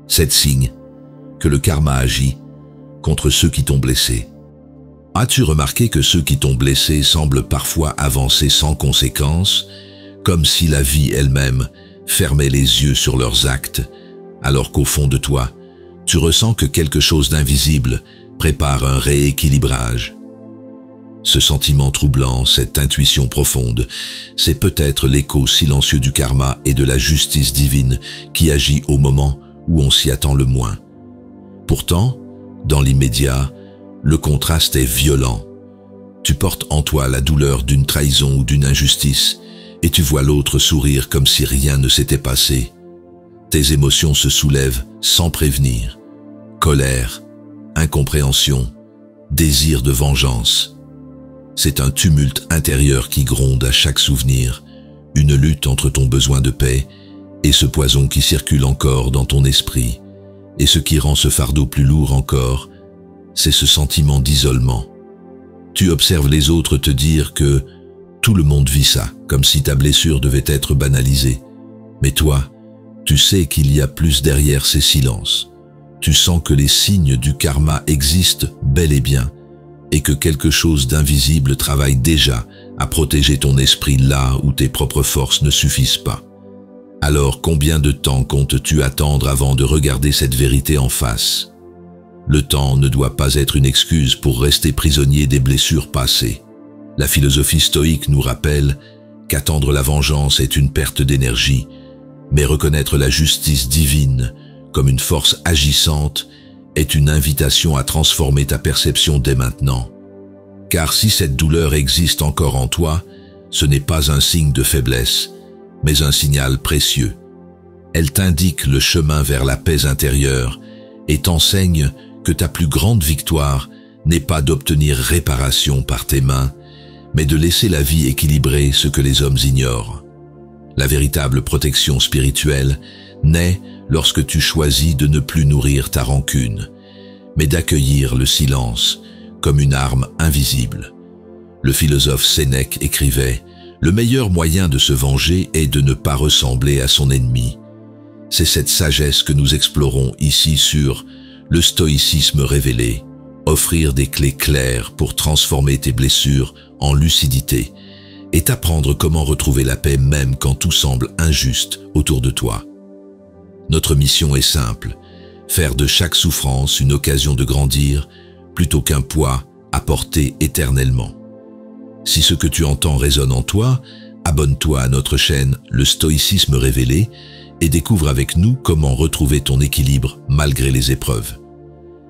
7 signes que le karma agit contre ceux qui t'ont blessé. As-tu remarqué que ceux qui t'ont blessé semblent parfois avancer sans conséquence, comme si la vie elle-même fermait les yeux sur leurs actes, alors qu'au fond de toi, tu ressens que quelque chose d'invisible prépare un rééquilibrage? Ce sentiment troublant, cette intuition profonde, c'est peut-être l'écho silencieux du karma et de la justice divine qui agit au moment où on s'y attend le moins. Pourtant, dans l'immédiat, le contraste est violent. Tu portes en toi la douleur d'une trahison ou d'une injustice, et tu vois l'autre sourire comme si rien ne s'était passé. Tes émotions se soulèvent sans prévenir. Colère, incompréhension, désir de vengeance. C'est un tumulte intérieur qui gronde à chaque souvenir, une lutte entre ton besoin de paix et ce poison qui circule encore dans ton esprit. Et ce qui rend ce fardeau plus lourd encore, c'est ce sentiment d'isolement. Tu observes les autres te dire que tout le monde vit ça, comme si ta blessure devait être banalisée. Mais toi, tu sais qu'il y a plus derrière ces silences. Tu sens que les signes du karma existent bel et bien, et que quelque chose d'invisible travaille déjà à protéger ton esprit là où tes propres forces ne suffisent pas. Alors combien de temps comptes-tu attendre avant de regarder cette vérité en face? Le temps ne doit pas être une excuse pour rester prisonnier des blessures passées. La philosophie stoïque nous rappelle qu'attendre la vengeance est une perte d'énergie, mais reconnaître la justice divine comme une force agissante est une invitation à transformer ta perception dès maintenant. Car si cette douleur existe encore en toi, ce n'est pas un signe de faiblesse, mais un signal précieux. Elle t'indique le chemin vers la paix intérieure et t'enseigne que ta plus grande victoire n'est pas d'obtenir réparation par tes mains, mais de laisser la vie équilibrer ce que les hommes ignorent. La véritable protection spirituelle naît lorsque tu choisis de ne plus nourrir ta rancune, mais d'accueillir le silence comme une arme invisible. Le philosophe Sénèque écrivait « Le meilleur moyen de se venger est de ne pas ressembler à son ennemi ». C'est cette sagesse que nous explorons ici sur le stoïcisme révélé, offrir des clés claires pour transformer tes blessures en lucidité et t'apprendre comment retrouver la paix même quand tout semble injuste autour de toi. Notre mission est simple, faire de chaque souffrance une occasion de grandir plutôt qu'un poids à porter éternellement. Si ce que tu entends résonne en toi, abonne-toi à notre chaîne Le Stoïcisme Révélé et découvre avec nous comment retrouver ton équilibre malgré les épreuves.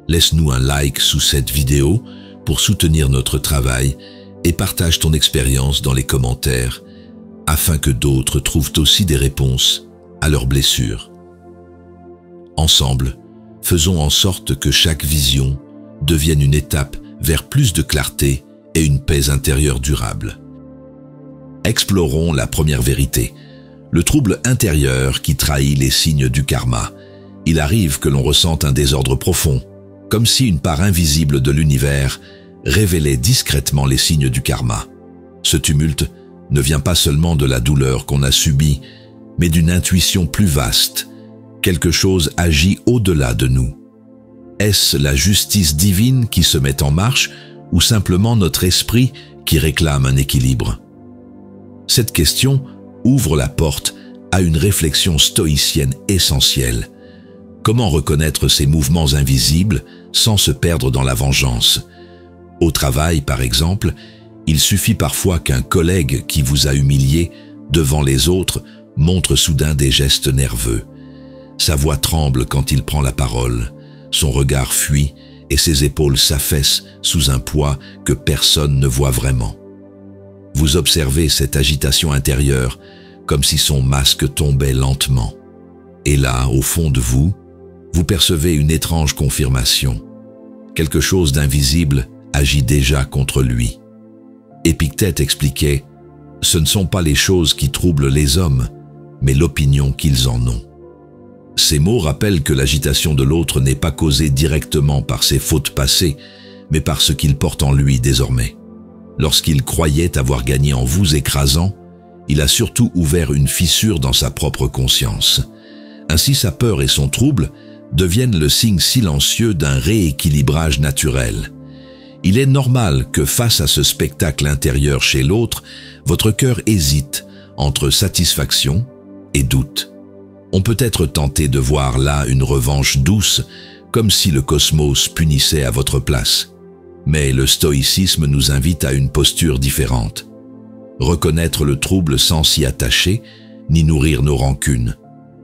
Laisse-nous un like sous cette vidéo pour soutenir notre travail et partage ton expérience dans les commentaires afin que d'autres trouvent aussi des réponses à leurs blessures. Ensemble, faisons en sorte que chaque vision devienne une étape vers plus de clarté et une paix intérieure durable. Explorons la première vérité, le trouble intérieur qui trahit les signes du karma. Il arrive que l'on ressente un désordre profond, comme si une part invisible de l'univers révélait discrètement les signes du karma. Ce tumulte ne vient pas seulement de la douleur qu'on a subie, mais d'une intuition plus vaste. Quelque chose agit au-delà de nous. Est-ce la justice divine qui se met en marche ou simplement notre esprit qui réclame un équilibre? Cette question ouvre la porte à une réflexion stoïcienne essentielle. Comment reconnaître ces mouvements invisibles sans se perdre dans la vengeance? Au travail, par exemple, il suffit parfois qu'un collègue qui vous a humilié devant les autres montre soudain des gestes nerveux. Sa voix tremble quand il prend la parole, son regard fuit et ses épaules s'affaissent sous un poids que personne ne voit vraiment. Vous observez cette agitation intérieure comme si son masque tombait lentement. Et là, au fond de vous, vous percevez une étrange confirmation. Quelque chose d'invisible agit déjà contre lui. Épictète expliquait « Ce ne sont pas les choses qui troublent les hommes, mais l'opinion qu'ils en ont ». Ces mots rappellent que l'agitation de l'autre n'est pas causée directement par ses fautes passées, mais par ce qu'il porte en lui désormais. Lorsqu'il croyait avoir gagné en vous écrasant, il a surtout ouvert une fissure dans sa propre conscience. Ainsi sa peur et son trouble deviennent le signe silencieux d'un rééquilibrage naturel. Il est normal que face à ce spectacle intérieur chez l'autre, votre cœur hésite entre satisfaction et doute. On peut être tenté de voir là une revanche douce, comme si le cosmos punissait à votre place. Mais le stoïcisme nous invite à une posture différente. Reconnaître le trouble sans s'y attacher, ni nourrir nos rancunes.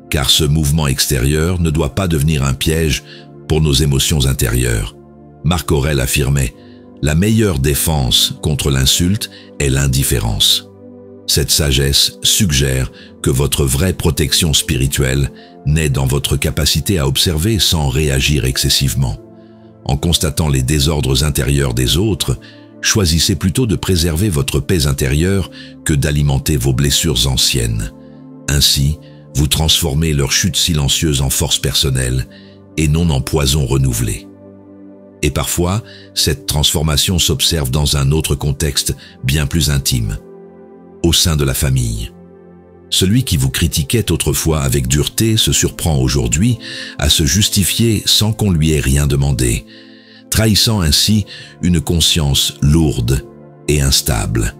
Car ce mouvement extérieur ne doit pas devenir un piège pour nos émotions intérieures. Marc Aurèle affirmait « La meilleure défense contre l'insulte est l'indifférence ». Cette sagesse suggère que votre vraie protection spirituelle naît dans votre capacité à observer sans réagir excessivement. En constatant les désordres intérieurs des autres, choisissez plutôt de préserver votre paix intérieure que d'alimenter vos blessures anciennes. Ainsi, vous transformez leur chute silencieuse en force personnelle et non en poison renouvelé. Et parfois, cette transformation s'observe dans un autre contexte bien plus intime, au sein de la famille. Celui qui vous critiquait autrefois avec dureté se surprend aujourd'hui à se justifier sans qu'on lui ait rien demandé, trahissant ainsi une conscience lourde et instable.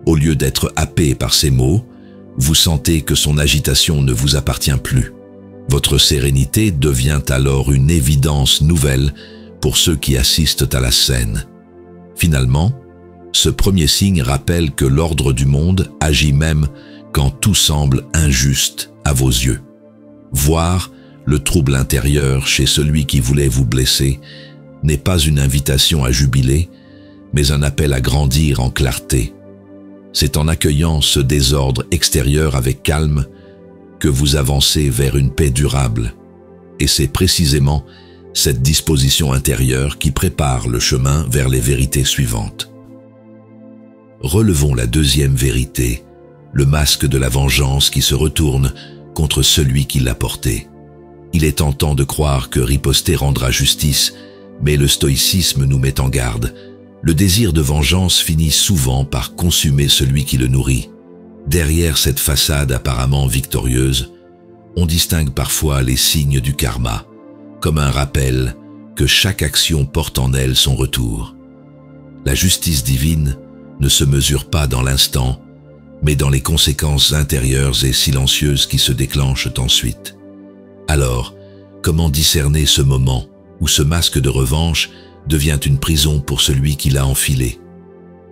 Au lieu d'être happé par ses mots, vous sentez que son agitation ne vous appartient plus. Votre sérénité devient alors une évidence nouvelle pour ceux qui assistent à la scène. Finalement, ce premier signe rappelle que l'ordre du monde agit même quand tout semble injuste à vos yeux. Voir le trouble intérieur chez celui qui voulait vous blesser n'est pas une invitation à jubiler, mais un appel à grandir en clarté. C'est en accueillant ce désordre extérieur avec calme que vous avancez vers une paix durable. Et c'est précisément cette disposition intérieure qui prépare le chemin vers les vérités suivantes. Relevons la deuxième vérité, le masque de la vengeance qui se retourne contre celui qui l'a porté. Il est tentant de croire que riposter rendra justice, mais le stoïcisme nous met en garde. Le désir de vengeance finit souvent par consumer celui qui le nourrit. Derrière cette façade apparemment victorieuse, on distingue parfois les signes du karma, comme un rappel que chaque action porte en elle son retour. La justice divine ne se mesure pas dans l'instant, mais dans les conséquences intérieures et silencieuses qui se déclenchent ensuite. Alors, comment discerner ce moment où ce masque de revanche devient une prison pour celui qui l'a enfilé?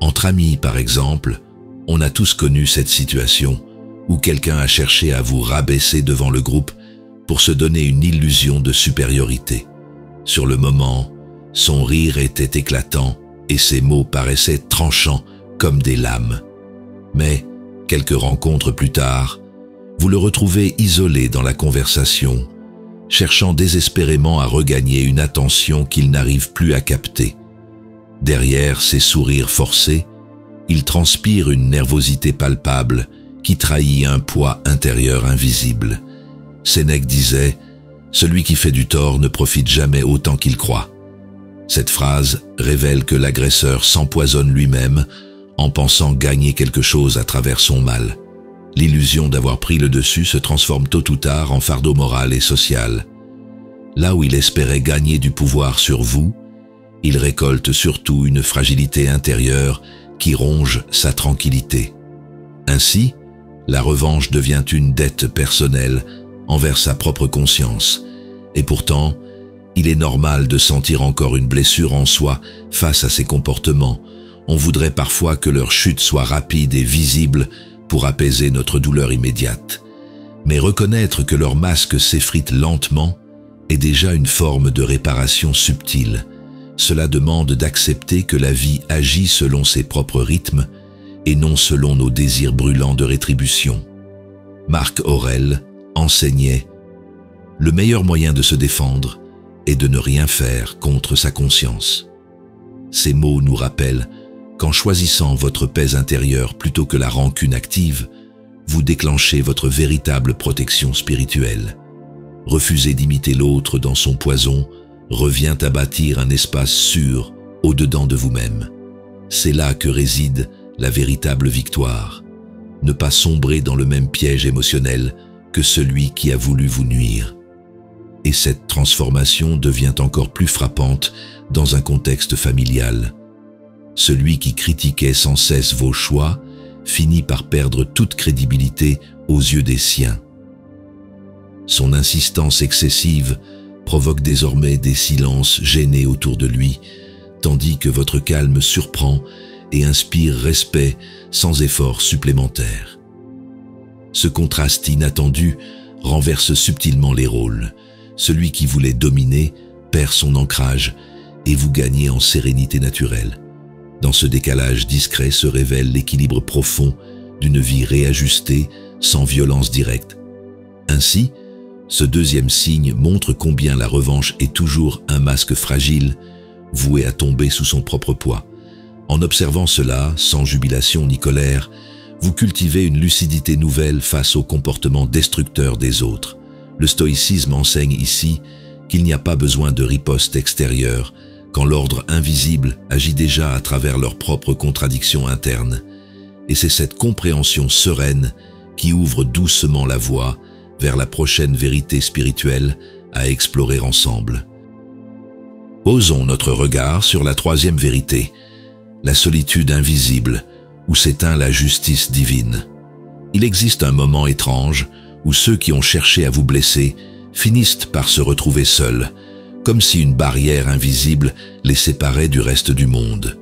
Entre amis, par exemple, on a tous connu cette situation où quelqu'un a cherché à vous rabaisser devant le groupe pour se donner une illusion de supériorité. Sur le moment, son rire était éclatant et ses mots paraissaient tranchants comme des lames. Mais, quelques rencontres plus tard, vous le retrouvez isolé dans la conversation, cherchant désespérément à regagner une attention qu'il n'arrive plus à capter. Derrière ses sourires forcés, il transpire une nervosité palpable qui trahit un poids intérieur invisible. Sénèque disait « Celui qui fait du tort ne profite jamais autant qu'il croit ». Cette phrase révèle que l'agresseur s'empoisonne lui-même en pensant gagner quelque chose à travers son mal. L'illusion d'avoir pris le dessus se transforme tôt ou tard en fardeau moral et social. Là où il espérait gagner du pouvoir sur vous, il récolte surtout une fragilité intérieure qui ronge sa tranquillité. Ainsi, la revanche devient une dette personnelle envers sa propre conscience. Et pourtant, il est normal de sentir encore une blessure en soi face à ces comportements. On voudrait parfois que leur chute soit rapide et visible pour apaiser notre douleur immédiate. Mais reconnaître que leur masque s'effrite lentement est déjà une forme de réparation subtile. Cela demande d'accepter que la vie agit selon ses propres rythmes et non selon nos désirs brûlants de rétribution. Marc Aurèle enseignait « Le meilleur moyen de se défendre est de ne rien faire contre sa conscience ». Ces mots nous rappellent qu'en choisissant votre paix intérieure plutôt que la rancune active, vous déclenchez votre véritable protection spirituelle. Refuser d'imiter l'autre dans son poison revient à bâtir un espace sûr au-dedans de vous-même. C'est là que réside la véritable victoire. Ne pas sombrer dans le même piège émotionnel que celui qui a voulu vous nuire. Et Et cette transformation devient encore plus frappante dans un contexte familial. Celui qui critiquait sans cesse vos choix finit par perdre toute crédibilité aux yeux des siens. Son insistance excessive provoque désormais des silences gênés autour de lui, tandis que votre calme surprend et inspire respect sans effort supplémentaire. Ce contraste inattendu renverse subtilement les rôles. Celui qui voulait dominer perd son ancrage et vous gagnez en sérénité naturelle. Dans ce décalage discret se révèle l'équilibre profond d'une vie réajustée sans violence directe. Ainsi, ce deuxième signe montre combien la revanche est toujours un masque fragile, voué à tomber sous son propre poids. En observant cela, sans jubilation ni colère, vous cultivez une lucidité nouvelle face aux comportements destructeurs des autres. Le stoïcisme enseigne ici qu'il n'y a pas besoin de riposte extérieure, quand l'ordre invisible agit déjà à travers leurs propres contradictions internes. Et c'est cette compréhension sereine qui ouvre doucement la voie vers la prochaine vérité spirituelle à explorer ensemble. Posons notre regard sur la troisième vérité, la solitude invisible, où s'éteint la justice divine. Il existe un moment étrange où ceux qui ont cherché à vous blesser finissent par se retrouver seuls, comme si une barrière invisible les séparait du reste du monde.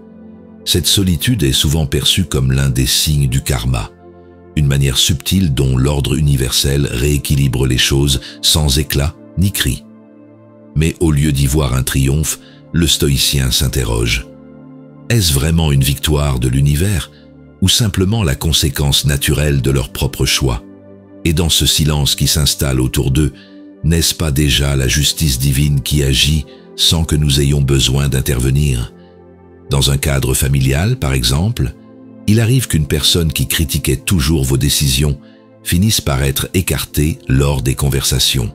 Cette solitude est souvent perçue comme l'un des signes du karma, une manière subtile dont l'ordre universel rééquilibre les choses sans éclat ni cri. Mais au lieu d'y voir un triomphe, le stoïcien s'interroge. Est-ce vraiment une victoire de l'univers ou simplement la conséquence naturelle de leur propre choix? Et dans ce silence qui s'installe autour d'eux, n'est-ce pas déjà la justice divine qui agit sans que nous ayons besoin d'intervenir? Dans un cadre familial, par exemple, il arrive qu'une personne qui critiquait toujours vos décisions finisse par être écartée lors des conversations.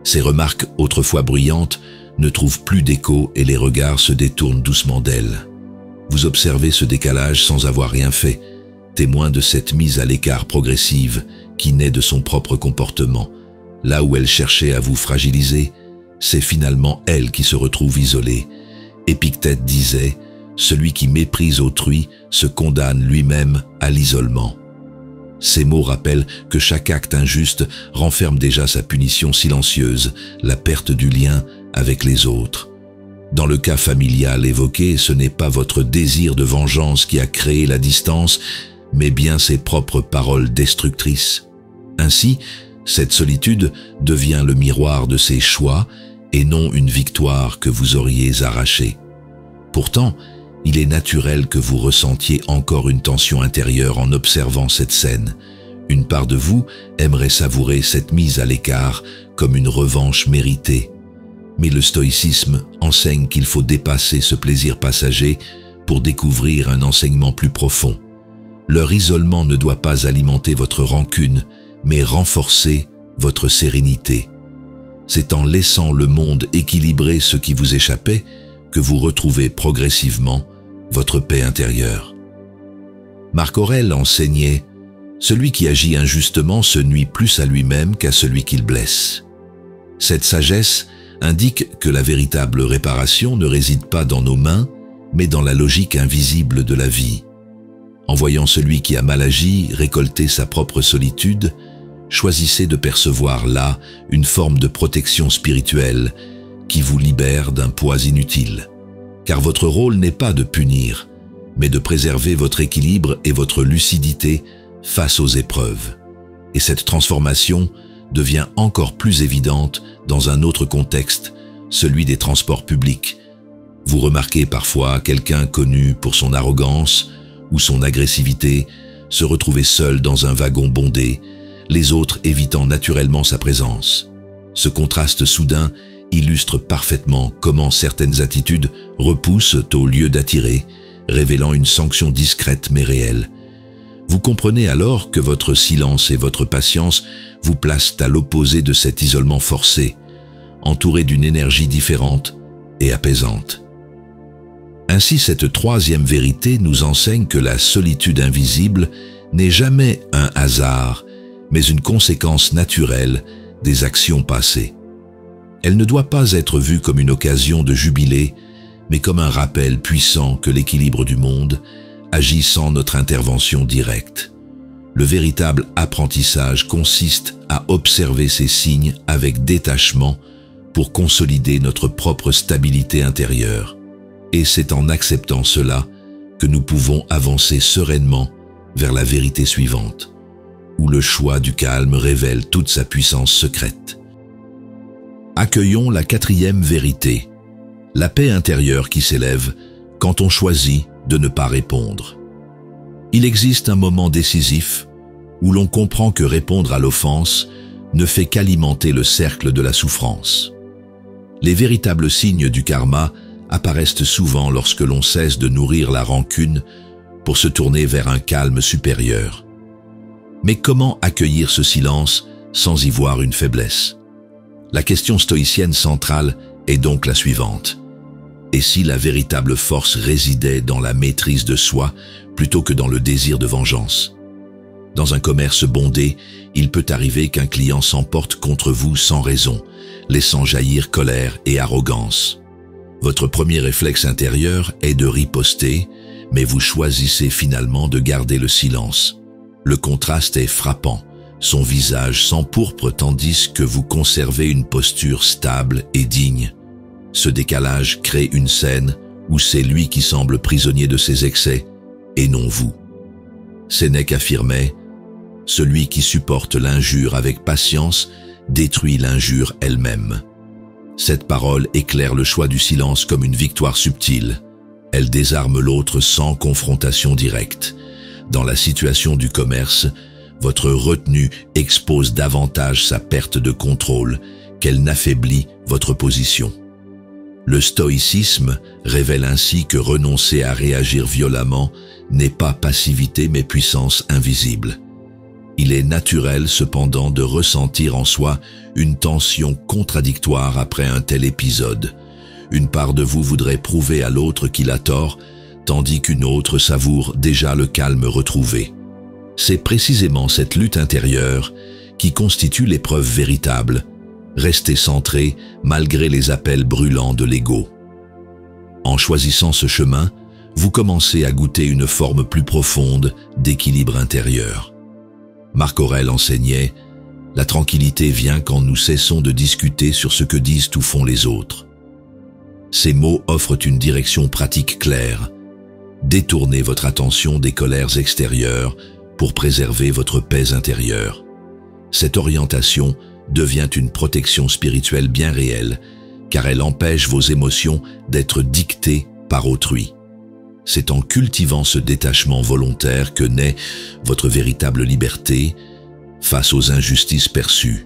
Ces remarques autrefois bruyantes ne trouvent plus d'écho et les regards se détournent doucement d'elle. Vous observez ce décalage sans avoir rien fait, témoin de cette mise à l'écart progressive qui naît de son propre comportement. Là où elle cherchait à vous fragiliser, c'est finalement elle qui se retrouve isolée. Épictète disait « Celui qui méprise autrui se condamne lui-même à l'isolement ». Ces mots rappellent que chaque acte injuste renferme déjà sa punition silencieuse, la perte du lien avec les autres. Dans le cas familial évoqué, ce n'est pas votre désir de vengeance qui a créé la distance, mais bien ses propres paroles destructrices. Ainsi, cette solitude devient le miroir de ses choix et non une victoire que vous auriez arrachée. Pourtant, il est naturel que vous ressentiez encore une tension intérieure en observant cette scène. Une part de vous aimerait savourer cette mise à l'écart comme une revanche méritée. Mais le stoïcisme enseigne qu'il faut dépasser ce plaisir passager pour découvrir un enseignement plus profond. Leur isolement ne doit pas alimenter votre rancune, mais renforcer votre sérénité. C'est en laissant le monde équilibrer ce qui vous échappait que vous retrouvez progressivement votre paix intérieure. Marc Aurèle enseignait « Celui qui agit injustement se nuit plus à lui-même qu'à celui qu'il blesse ». Cette sagesse indique que la véritable réparation ne réside pas dans nos mains, mais dans la logique invisible de la vie. En voyant celui qui a mal agi récolter sa propre solitude, choisissez de percevoir là une forme de protection spirituelle qui vous libère d'un poids inutile. Car votre rôle n'est pas de punir, mais de préserver votre équilibre et votre lucidité face aux épreuves. Et cette transformation devient encore plus évidente dans un autre contexte, celui des transports publics. Vous remarquez parfois quelqu'un connu pour son arrogance ou son agressivité se retrouver seul dans un wagon bondé, les autres évitant naturellement sa présence. Ce contraste soudain illustre parfaitement comment certaines attitudes repoussent au lieu d'attirer, révélant une sanction discrète mais réelle. Vous comprenez alors que votre silence et votre patience vous placent à l'opposé de cet isolement forcé, entouré d'une énergie différente et apaisante. Ainsi, cette troisième vérité nous enseigne que la solitude invisible n'est jamais un hasard, mais une conséquence naturelle des actions passées. Elle ne doit pas être vue comme une occasion de jubiler, mais comme un rappel puissant que l'équilibre du monde agit sans notre intervention directe. Le véritable apprentissage consiste à observer ces signes avec détachement pour consolider notre propre stabilité intérieure. Et c'est en acceptant cela que nous pouvons avancer sereinement vers la vérité suivante, où le choix du calme révèle toute sa puissance secrète. Accueillons la quatrième vérité, la paix intérieure qui s'élève quand on choisit de ne pas répondre. Il existe un moment décisif où l'on comprend que répondre à l'offense ne fait qu'alimenter le cercle de la souffrance. Les véritables signes du karma apparaissent souvent lorsque l'on cesse de nourrir la rancune pour se tourner vers un calme supérieur. Mais comment accueillir ce silence sans y voir une faiblesse? La question stoïcienne centrale est donc la suivante. Et si la véritable force résidait dans la maîtrise de soi plutôt que dans le désir de vengeance? Dans un commerce bondé, il peut arriver qu'un client s'emporte contre vous sans raison, laissant jaillir colère et arrogance. Votre premier réflexe intérieur est de riposter, mais vous choisissez finalement de garder le silence. Le contraste est frappant, son visage s'empourpre tandis que vous conservez une posture stable et digne. Ce décalage crée une scène où c'est lui qui semble prisonnier de ses excès, et non vous. Sénèque affirmait « Celui qui supporte l'injure avec patience détruit l'injure elle-même ». Cette parole éclaire le choix du silence comme une victoire subtile. Elle désarme l'autre sans confrontation directe. Dans la situation du commerce, votre retenue expose davantage sa perte de contrôle qu'elle n'affaiblit votre position. Le stoïcisme révèle ainsi que renoncer à réagir violemment n'est pas passivité mais puissance invisible. Il est naturel cependant de ressentir en soi une tension contradictoire après un tel épisode. Une part de vous voudrait prouver à l'autre qu'il a tort, tandis qu'une autre savoure déjà le calme retrouvé. C'est précisément cette lutte intérieure qui constitue l'épreuve véritable. Restez centré malgré les appels brûlants de l'ego. En choisissant ce chemin, vous commencez à goûter une forme plus profonde d'équilibre intérieur. Marc Aurèle enseignait « La tranquillité vient quand nous cessons de discuter sur ce que disent ou font les autres ». Ces mots offrent une direction pratique claire. Détournez votre attention des colères extérieures pour préserver votre paix intérieure. Cette orientation devient une protection spirituelle bien réelle, car elle empêche vos émotions d'être dictées par autrui. C'est en cultivant ce détachement volontaire que naît votre véritable liberté face aux injustices perçues.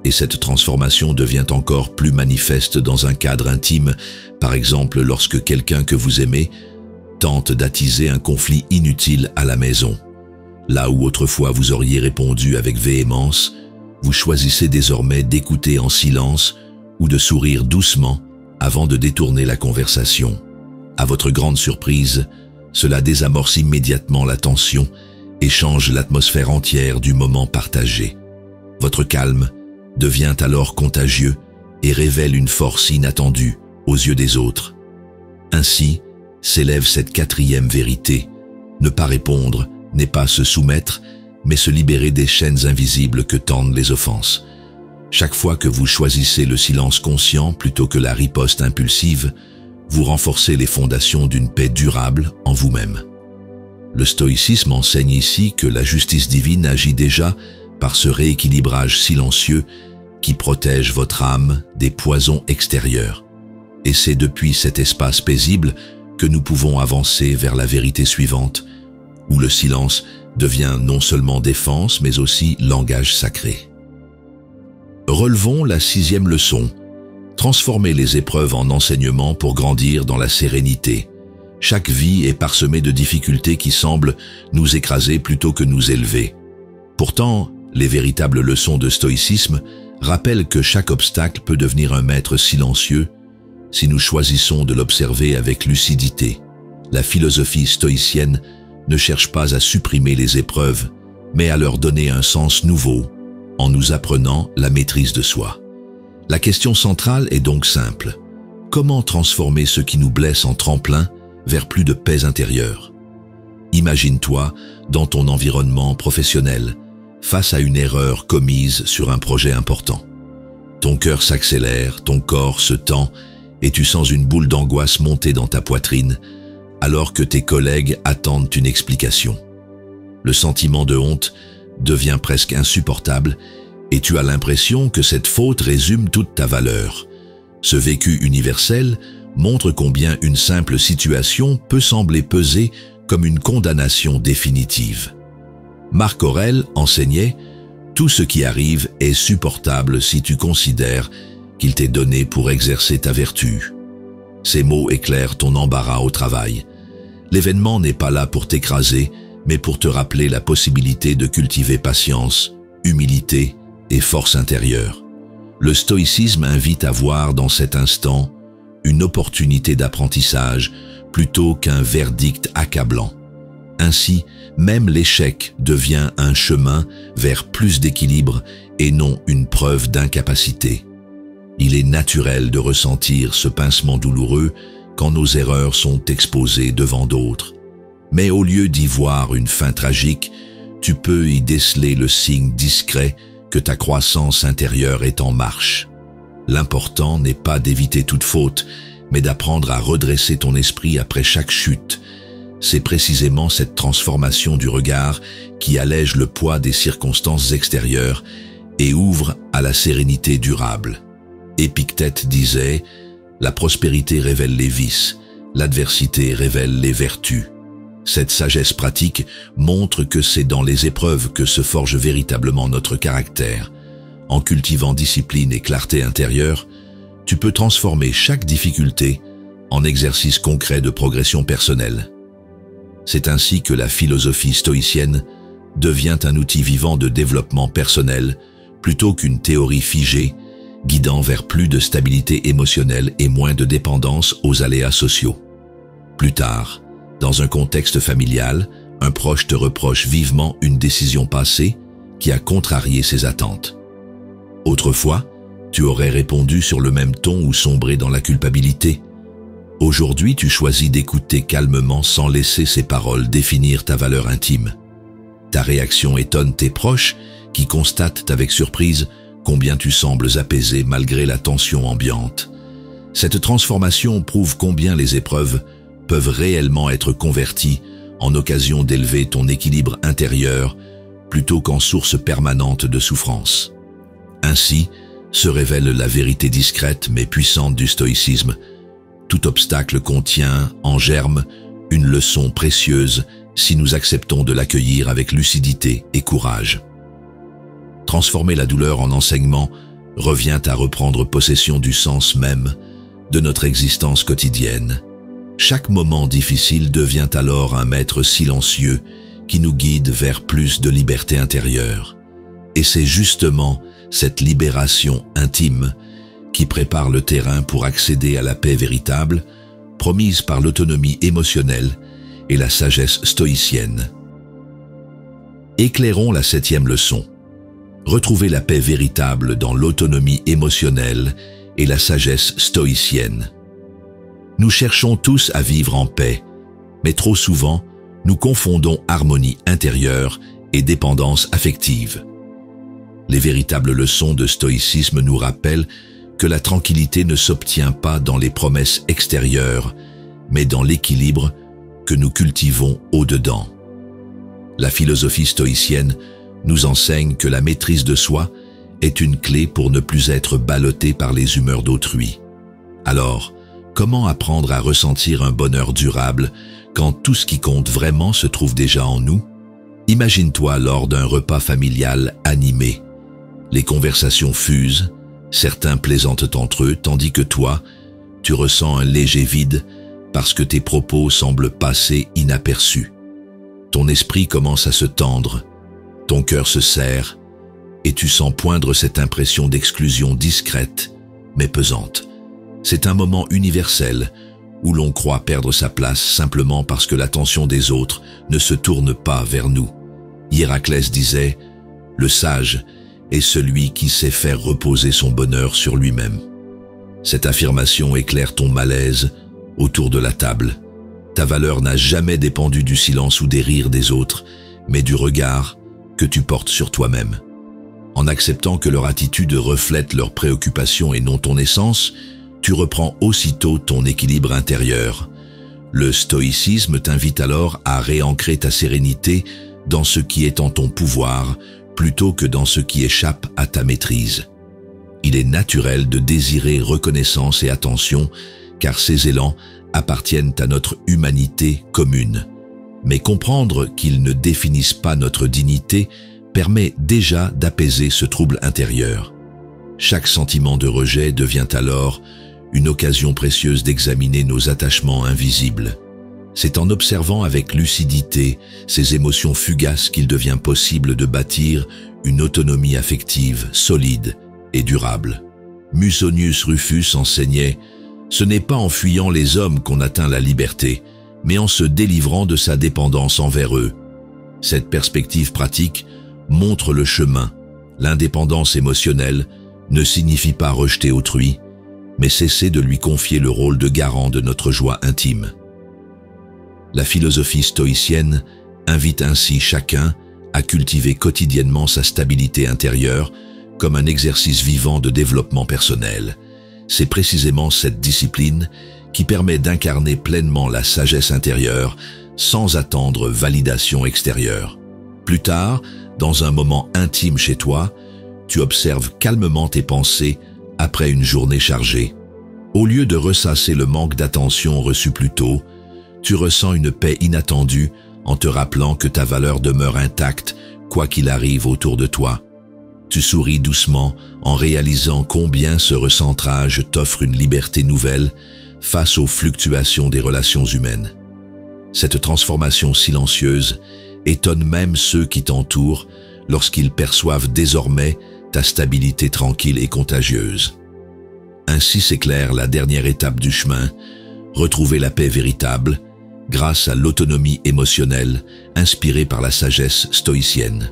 Et cette transformation devient encore plus manifeste dans un cadre intime, par exemple lorsque quelqu'un que vous aimez tente d'attiser un conflit inutile à la maison. Là où autrefois vous auriez répondu avec véhémence, vous choisissez désormais d'écouter en silence ou de sourire doucement avant de détourner la conversation. À votre grande surprise, cela désamorce immédiatement la tension et change l'atmosphère entière du moment partagé. Votre calme devient alors contagieux et révèle une force inattendue aux yeux des autres. Ainsi s'élève cette quatrième vérité. Ne pas répondre n'est pas se soumettre, mais se libérer des chaînes invisibles que tendent les offenses. Chaque fois que vous choisissez le silence conscient plutôt que la riposte impulsive, vous renforcez les fondations d'une paix durable en vous-même. Le stoïcisme enseigne ici que la justice divine agit déjà par ce rééquilibrage silencieux qui protège votre âme des poisons extérieurs. Et c'est depuis cet espace paisible que nous pouvons avancer vers la vérité suivante, où le silence devient non seulement défense, mais aussi langage sacré. Relevons la sixième leçon. Transformer les épreuves en enseignement pour grandir dans la sérénité. Chaque vie est parsemée de difficultés qui semblent nous écraser plutôt que nous élever. Pourtant, les véritables leçons de stoïcisme rappellent que chaque obstacle peut devenir un maître silencieux si nous choisissons de l'observer avec lucidité. La philosophie stoïcienne ne cherche pas à supprimer les épreuves, mais à leur donner un sens nouveau en nous apprenant la maîtrise de soi. La question centrale est donc simple. Comment transformer ce qui nous blesse en tremplin vers plus de paix intérieure? Imagine-toi dans ton environnement professionnel, face à une erreur commise sur un projet important. Ton cœur s'accélère, ton corps se tend et tu sens une boule d'angoisse monter dans ta poitrine alors que tes collègues attendent une explication. Le sentiment de honte devient presque insupportable et tu as l'impression que cette faute résume toute ta valeur. Ce vécu universel montre combien une simple situation peut sembler peser comme une condamnation définitive. Marc Aurèle enseignait « Tout ce qui arrive est supportable si tu considères qu'il t'est donné pour exercer ta vertu ». Ces mots éclairent ton embarras au travail. L'événement n'est pas là pour t'écraser, mais pour te rappeler la possibilité de cultiver patience, humilité et force intérieure. Le stoïcisme invite à voir dans cet instant une opportunité d'apprentissage plutôt qu'un verdict accablant. Ainsi, même l'échec devient un chemin vers plus d'équilibre et non une preuve d'incapacité. Il est naturel de ressentir ce pincement douloureux quand nos erreurs sont exposées devant d'autres. Mais au lieu d'y voir une fin tragique, tu peux y déceler le signe discret que ta croissance intérieure est en marche. L'important n'est pas d'éviter toute faute, mais d'apprendre à redresser ton esprit après chaque chute. C'est précisément cette transformation du regard qui allège le poids des circonstances extérieures et ouvre à la sérénité durable. Épictète disait « La prospérité révèle les vices, l'adversité révèle les vertus ». Cette sagesse pratique montre que c'est dans les épreuves que se forge véritablement notre caractère. En cultivant discipline et clarté intérieure, tu peux transformer chaque difficulté en exercice concret de progression personnelle. C'est ainsi que la philosophie stoïcienne devient un outil vivant de développement personnel plutôt qu'une théorie figée, guidant vers plus de stabilité émotionnelle et moins de dépendance aux aléas sociaux. Plus tard, dans un contexte familial, un proche te reproche vivement une décision passée qui a contrarié ses attentes. Autrefois, tu aurais répondu sur le même ton ou sombré dans la culpabilité. Aujourd'hui, tu choisis d'écouter calmement sans laisser ces paroles définir ta valeur intime. Ta réaction étonne tes proches qui constatent avec surprise combien tu sembles apaisé malgré la tension ambiante. Cette transformation prouve combien les épreuves peuvent réellement être converties en occasion d'élever ton équilibre intérieur plutôt qu'en source permanente de souffrance. Ainsi se révèle la vérité discrète mais puissante du stoïcisme. Tout obstacle contient, en germe, une leçon précieuse si nous acceptons de l'accueillir avec lucidité et courage. Transformer la douleur en enseignement revient à reprendre possession du sens même de notre existence quotidienne. Chaque moment difficile devient alors un maître silencieux qui nous guide vers plus de liberté intérieure. Et c'est justement cette libération intime qui prépare le terrain pour accéder à la paix véritable, promise par l'autonomie émotionnelle et la sagesse stoïcienne. Éclairons la 7e leçon. Retrouver la paix véritable dans l'autonomie émotionnelle et la sagesse stoïcienne. Nous cherchons tous à vivre en paix, mais trop souvent, nous confondons harmonie intérieure et dépendance affective. Les véritables leçons de stoïcisme nous rappellent que la tranquillité ne s'obtient pas dans les promesses extérieures, mais dans l'équilibre que nous cultivons au-dedans. La philosophie stoïcienne nous enseigne que la maîtrise de soi est une clé pour ne plus être ballotté par les humeurs d'autrui. Alors, comment apprendre à ressentir un bonheur durable quand tout ce qui compte vraiment se trouve déjà en nous? Imagine-toi lors d'un repas familial animé. Les conversations fusent, certains plaisantent entre eux, tandis que toi, tu ressens un léger vide parce que tes propos semblent passer inaperçus. Ton esprit commence à se tendre, ton cœur se serre, et tu sens poindre cette impression d'exclusion discrète, mais pesante. C'est un moment universel où l'on croit perdre sa place simplement parce que l'attention des autres ne se tourne pas vers nous. Héraclès disait « Le sage est celui qui sait faire reposer son bonheur sur lui-même. Cette affirmation éclaire ton malaise autour de la table. Ta valeur n'a jamais dépendu du silence ou des rires des autres, mais du regard que tu portes sur toi-même. En acceptant que leur attitude reflète leurs préoccupations et non ton essence, tu reprends aussitôt ton équilibre intérieur. Le stoïcisme t'invite alors à réancrer ta sérénité dans ce qui est en ton pouvoir, plutôt que dans ce qui échappe à ta maîtrise. Il est naturel de désirer reconnaissance et attention, car ces élans appartiennent à notre humanité commune. Mais comprendre qu'ils ne définissent pas notre dignité permet déjà d'apaiser ce trouble intérieur. Chaque sentiment de rejet devient alors une occasion précieuse d'examiner nos attachements invisibles. C'est en observant avec lucidité ces émotions fugaces qu'il devient possible de bâtir une autonomie affective solide et durable. Musonius Rufus enseignait « Ce n'est pas en fuyant les hommes qu'on atteint la liberté, mais en se délivrant de sa dépendance envers eux. » Cette perspective pratique montre le chemin. L'indépendance émotionnelle ne signifie pas rejeter autrui, mais cesser de lui confier le rôle de garant de notre joie intime. La philosophie stoïcienne invite ainsi chacun à cultiver quotidiennement sa stabilité intérieure comme un exercice vivant de développement personnel. C'est précisément cette discipline qui permet d'incarner pleinement la sagesse intérieure sans attendre validation extérieure. Plus tard, dans un moment intime chez toi, tu observes calmement tes pensées après une journée chargée. Au lieu de ressasser le manque d'attention reçu plus tôt, tu ressens une paix inattendue en te rappelant que ta valeur demeure intacte quoi qu'il arrive autour de toi. Tu souris doucement en réalisant combien ce recentrage t'offre une liberté nouvelle face aux fluctuations des relations humaines. Cette transformation silencieuse étonne même ceux qui t'entourent lorsqu'ils perçoivent désormais ta stabilité tranquille et contagieuse. Ainsi s'éclaire la dernière étape du chemin, retrouver la paix véritable grâce à l'autonomie émotionnelle inspirée par la sagesse stoïcienne.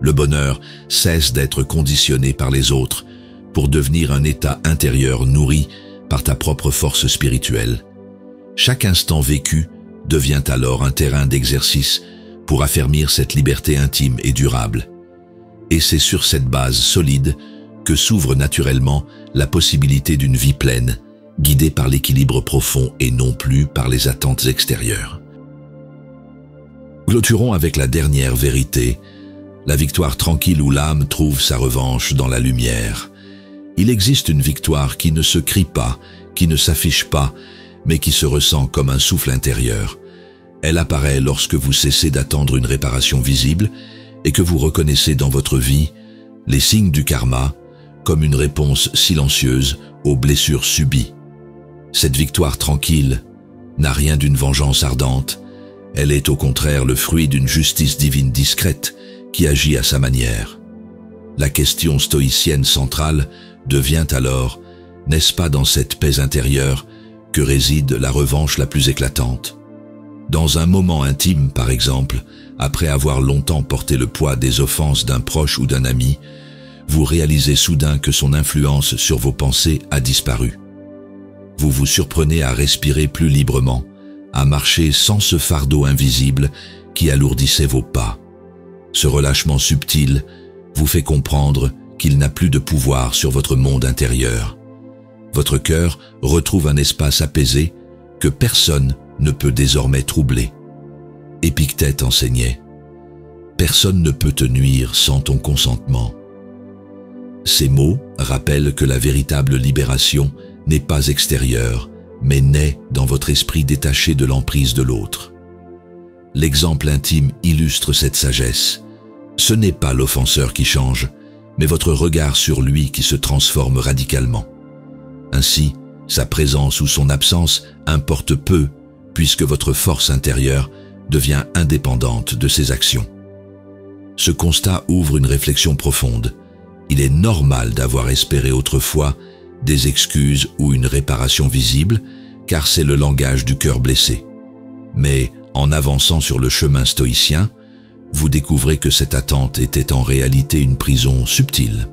Le bonheur cesse d'être conditionné par les autres pour devenir un état intérieur nourri par ta propre force spirituelle. Chaque instant vécu devient alors un terrain d'exercice pour affermir cette liberté intime et durable. Et c'est sur cette base solide que s'ouvre naturellement la possibilité d'une vie pleine, guidée par l'équilibre profond et non plus par les attentes extérieures. Clôturons avec la dernière vérité, la victoire tranquille où l'âme trouve sa revanche dans la lumière. Il existe une victoire qui ne se crie pas, qui ne s'affiche pas, mais qui se ressent comme un souffle intérieur. Elle apparaît lorsque vous cessez d'attendre une réparation visible et que vous reconnaissez dans votre vie les signes du karma comme une réponse silencieuse aux blessures subies. Cette victoire tranquille n'a rien d'une vengeance ardente, elle est au contraire le fruit d'une justice divine discrète qui agit à sa manière. La question stoïcienne centrale devient alors, n'est-ce pas dans cette paix intérieure que réside la revanche la plus éclatante? Dans un moment intime, par exemple, après avoir longtemps porté le poids des offenses d'un proche ou d'un ami, vous réalisez soudain que son influence sur vos pensées a disparu. Vous vous surprenez à respirer plus librement, à marcher sans ce fardeau invisible qui alourdissait vos pas. Ce relâchement subtil vous fait comprendre qu'il n'a plus de pouvoir sur votre monde intérieur. Votre cœur retrouve un espace apaisé que personne ne peut désormais troubler. Épictète enseignait « Personne ne peut te nuire sans ton consentement ». Ces mots rappellent que la véritable libération n'est pas extérieure, mais naît dans votre esprit détaché de l'emprise de l'autre. L'exemple intime illustre cette sagesse. Ce n'est pas l'offenseur qui change, mais votre regard sur lui qui se transforme radicalement. Ainsi, sa présence ou son absence importe peu, puisque votre force intérieure devient indépendante de ses actions. Ce constat ouvre une réflexion profonde. Il est normal d'avoir espéré autrefois des excuses ou une réparation visible, car c'est le langage du cœur blessé. Mais en avançant sur le chemin stoïcien, vous découvrez que cette attente était en réalité une prison subtile.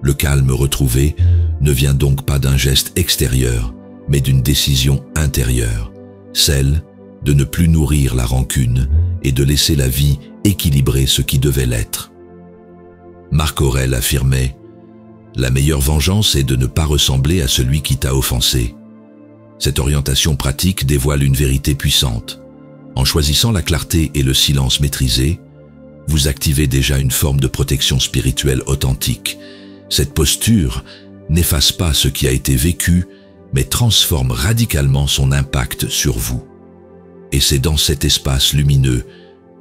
Le calme retrouvé ne vient donc pas d'un geste extérieur, mais d'une décision intérieure, celle de ne plus nourrir la rancune et de laisser la vie équilibrer ce qui devait l'être. Marc Aurèle affirmait « La meilleure vengeance est de ne pas ressembler à celui qui t'a offensé ». Cette orientation pratique dévoile une vérité puissante. En choisissant la clarté et le silence maîtrisé, vous activez déjà une forme de protection spirituelle authentique. Cette posture n'efface pas ce qui a été vécu, mais transforme radicalement son impact sur vous. Et c'est dans cet espace lumineux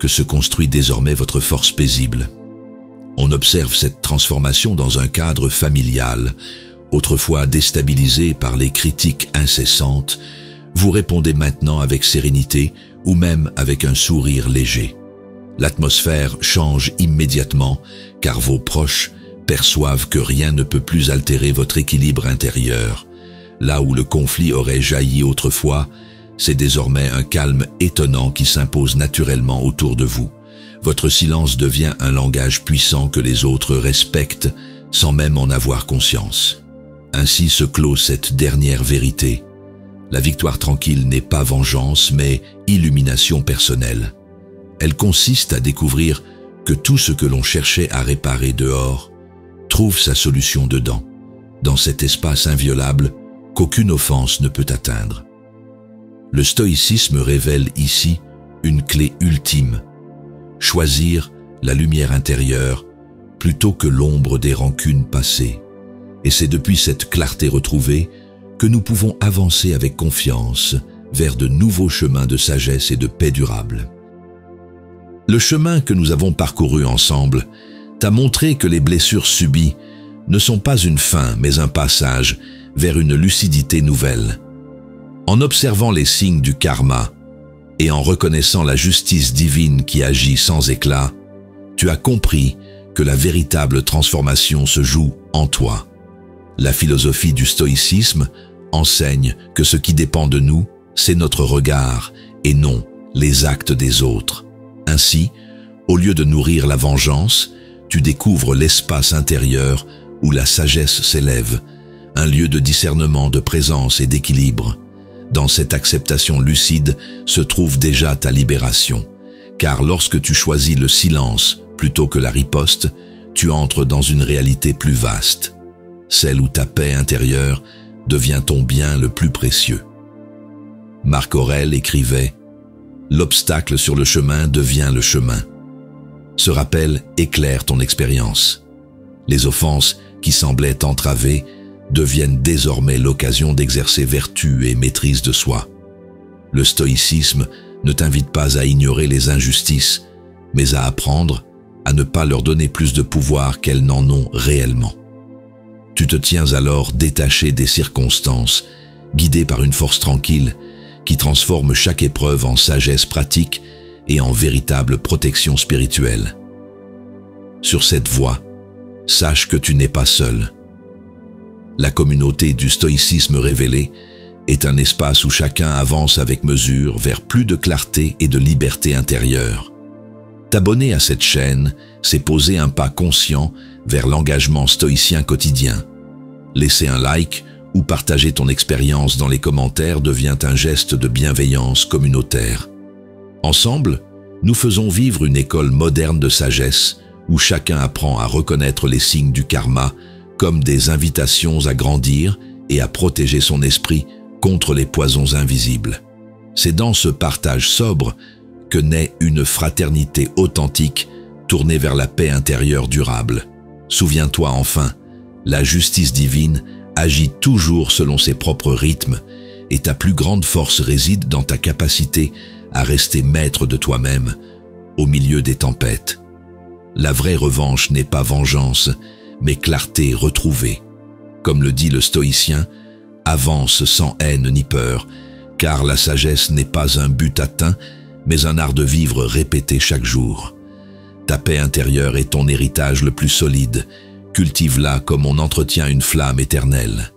que se construit désormais votre force paisible. On observe cette transformation dans un cadre familial. Autrefois déstabilisé par les critiques incessantes, vous répondez maintenant avec sérénité ou même avec un sourire léger. L'atmosphère change immédiatement car vos proches perçoivent que rien ne peut plus altérer votre équilibre intérieur. Là où le conflit aurait jailli autrefois, c'est désormais un calme étonnant qui s'impose naturellement autour de vous. Votre silence devient un langage puissant que les autres respectent sans même en avoir conscience. Ainsi se clôt cette dernière vérité. La victoire tranquille n'est pas vengeance, mais illumination personnelle. Elle consiste à découvrir que tout ce que l'on cherchait à réparer dehors trouve sa solution dedans, dans cet espace inviolable qu'aucune offense ne peut atteindre. Le stoïcisme révèle ici une clé ultime, choisir la lumière intérieure plutôt que l'ombre des rancunes passées. Et c'est depuis cette clarté retrouvée que nous pouvons avancer avec confiance vers de nouveaux chemins de sagesse et de paix durable. Le chemin que nous avons parcouru ensemble t'a montré que les blessures subies ne sont pas une fin, mais un passage vers une lucidité nouvelle. En observant les signes du karma et en reconnaissant la justice divine qui agit sans éclat, tu as compris que la véritable transformation se joue en toi. La philosophie du stoïcisme enseigne que ce qui dépend de nous, c'est notre regard et non les actes des autres. Ainsi, au lieu de nourrir la vengeance, tu découvres l'espace intérieur où la sagesse s'élève, un lieu de discernement, de présence et d'équilibre. Dans cette acceptation lucide se trouve déjà ta libération, car lorsque tu choisis le silence plutôt que la riposte, tu entres dans une réalité plus vaste, celle où ta paix intérieure devient ton bien le plus précieux. Marc Aurèle écrivait « L'obstacle sur le chemin devient le chemin ». Ce rappel éclaire ton expérience. Les offenses qui semblaient entraver deviennent désormais l'occasion d'exercer vertu et maîtrise de soi. Le stoïcisme ne t'invite pas à ignorer les injustices, mais à apprendre à ne pas leur donner plus de pouvoir qu'elles n'en ont réellement. Tu te tiens alors détaché des circonstances, guidé par une force tranquille qui transforme chaque épreuve en sagesse pratique et en véritable protection spirituelle. Sur cette voie, sache que tu n'es pas seul. La communauté du stoïcisme révélé est un espace où chacun avance avec mesure vers plus de clarté et de liberté intérieure. T'abonner à cette chaîne, c'est poser un pas conscient vers l'engagement stoïcien quotidien. Laisser un like ou partager ton expérience dans les commentaires devient un geste de bienveillance communautaire. Ensemble, nous faisons vivre une école moderne de sagesse où chacun apprend à reconnaître les signes du karma comme des invitations à grandir et à protéger son esprit contre les poisons invisibles. C'est dans ce partage sobre que naît une fraternité authentique tournée vers la paix intérieure durable. Souviens-toi enfin, la justice divine agit toujours selon ses propres rythmes et ta plus grande force réside dans ta capacité à rester maître de toi-même au milieu des tempêtes. La vraie revanche n'est pas vengeance, mais clarté retrouvée. Comme le dit le stoïcien, avance sans haine ni peur, car la sagesse n'est pas un but atteint, mais un art de vivre répété chaque jour. Ta paix intérieure est ton héritage le plus solide. Cultive-la comme on entretient une flamme éternelle.